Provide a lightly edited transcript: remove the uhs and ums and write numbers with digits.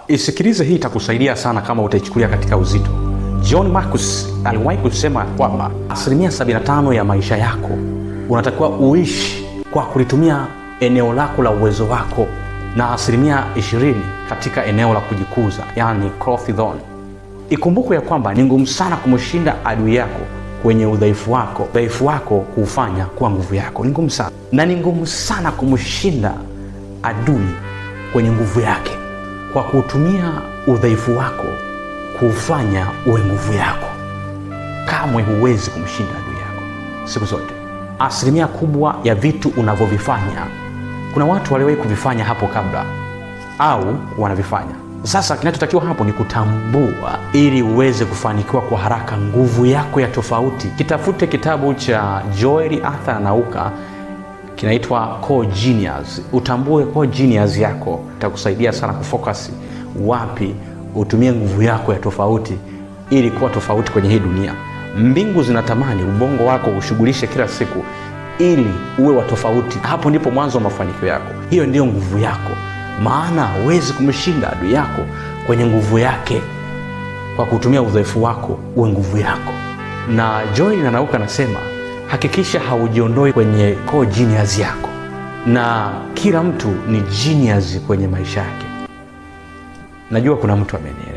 Isikilize, hii itakusaidia sana kama utaichukulia katika uzito. John Marcus aliwahi kusema kwamba 75% ya maisha yako unatakiwa uishi kwa kulitumia eneo lako la uwezo wako, na 20% katika eneo la kujikuza, yani growth zone. Ikumbukwe ya kwamba ni ngumu sana kumshinda adui yako kwenye udhaifu wako, udhaifu wako kuufanya kuwa nguvu yako. Ni ngumu sana, na ni ngumu sana kumshinda adui kwenye nguvu yake kwa kutumia udhaifu wako kuufanya uwe nguvu yako. Kamwe huwezi kumshinda adui yako siku zote. 80% kubwa ya vitu unavyovifanya kuna watu waliwahi kuvifanya hapo kabla au wanavifanya sasa. Kinachotakiwa hapo ni kutambua, ili uweze kufanikiwa kwa haraka nguvu yako ya tofauti. Kitafute kitabu cha Joel Arthur Nauka, kinaitwa Core Genius. Utambue core genius yako, itakusaidia sana kufocus wapi utumie nguvu yako ya tofauti ili kuwa tofauti kwenye hii dunia. Mbingu zinatamani ubongo wako ushughulishe kila siku ili uwe wa tofauti. Hapo ndipo mwanzo wa mafanikio yako. Hiyo ndiyo nguvu yako, maana huwezi kumshinda adui yako kwenye nguvu yake kwa kutumia udhaifu wako uwe nguvu yako. Na Joel Nauka anasema hakikisha haujiondoi kwenye core genius yako, na kila mtu ni genius kwenye maisha yake. Najua kuna mtu amenielewa.